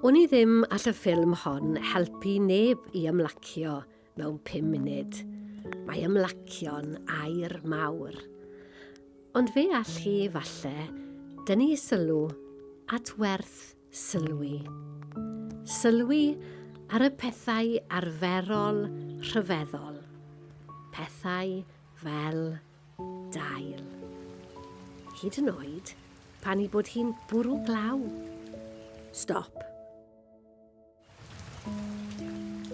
O'n i ddim all y ffilm hon helpu neb i ymlacio mewn 5 munud. Mae ymlacio'n air mawr. Ond fe all chi falle dynnu sylw at Werth Sylwi. Sylwi ar y pethau arferol rhyfeddol. Pethau fel dail. Hyd yn oed pan i bod hi'n bwrw glaw. Stop.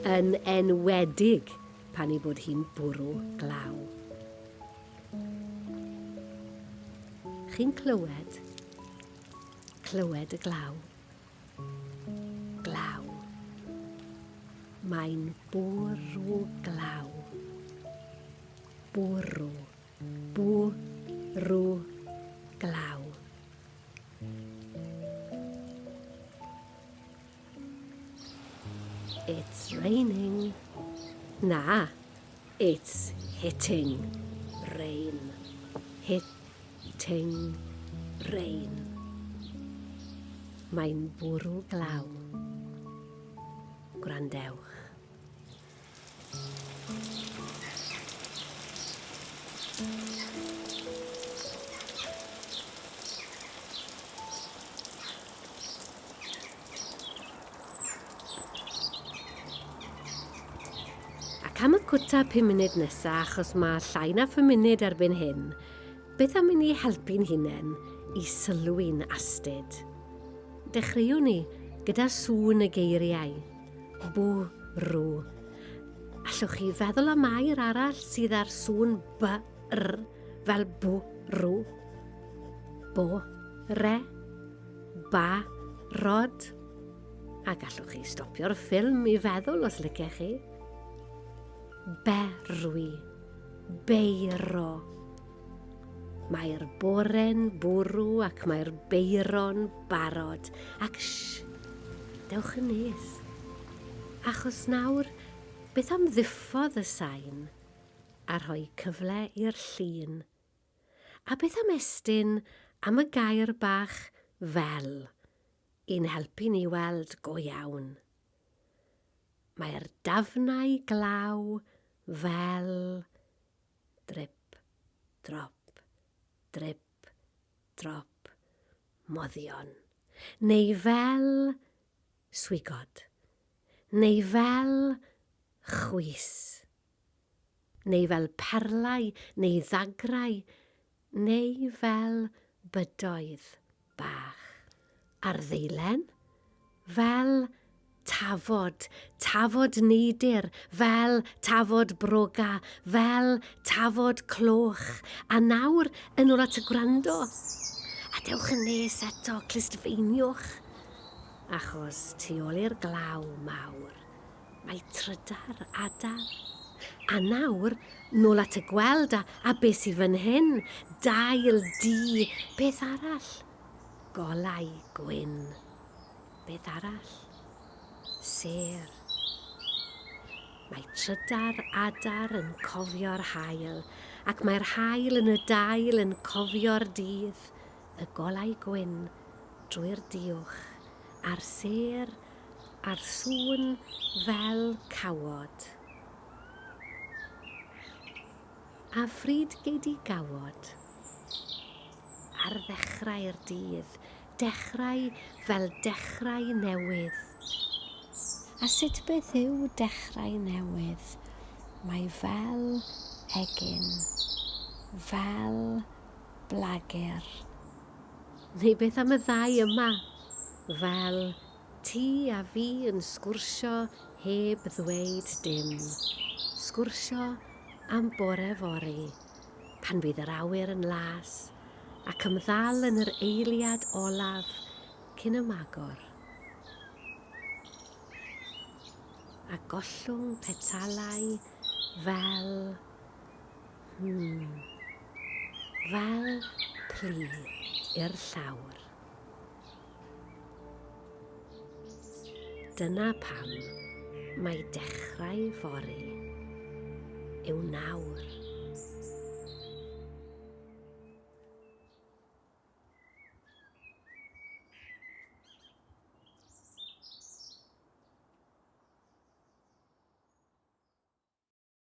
Yn enwedig pan i bod hi'n bwrw glaw. Chi'n clywed y glaw. Glaw. Mae'n bwrw glaw. Bwrw glaw. It's raining. Na, it's hitting rain. Hitting rain. Mae'n bwrw glaw. Gwrandewch. Ac am y cwta 5 munud nesaf, achos mae llai na 5 munud erbyn hyn, beth am i ni helpu'n hunain i sylwi'n astyd? Dechreuwn ni gyda sŵn y geiriau. Bwrw. Allwch chi feddwl am air arall sydd ar sŵn by-r fel bwrw? Bore. Barod. A gallwch chi stopio'r ffilm i feddwl os licech chi. Berwi. Beiro. Mae'r bore'n bwrw ac mae'r beiro'n barod. Ac dewch yn nes. Achos nawr, beth am ddiffodd y sain a rhoi cyfle i'r llun? A beth am estyn am y gair bach fel i'n helpu ni weld go iawn? Mae'r dafnau glaw fel drip, drop, drip, drop, moddion. Neu fel swigod. Neu fel chwys. Neu fel perlau, neu ddagrau, neu fel bydoedd bach. A'r ddeilen, fel tafod, tafod neidyr, fel tafod broga, fel tafod cloch. A nawr yn ôl at y gwrando. A dewch yn nes eto, clustfeiniwch. Achos tu ôl i'r glaw mawr, mae trydar adar. A nawr, nôl at y gweld a beth sydd fan hyn, dail du, beth arall? Golau gwyn. Beth arall? Ser. Mae trydar adar yn cofio'r haul, ac mae'r haul yn y dail yn cofio'r dydd, y golau gwyn drwy'r diwch, a'r ser, a'r sŵn fel cawod. A phryd gei di gawod? Ar ddechrau'r dydd, dechrau fel dechrau newydd. A sut beth yw dechrau newydd? Mae fel egin, fel blagur. Neu beth am y ddau yma? Fel ti a fi yn sgwrsio heb ddweud dim. Sgwrsio am bore fori, pan bydd yr awyr yn las, ac ymddal yn yr eiliad olaf cyn y magor. A gollwng petalau fel plu i'r llawr. Dyna pam mae dechrau fori yw nawr.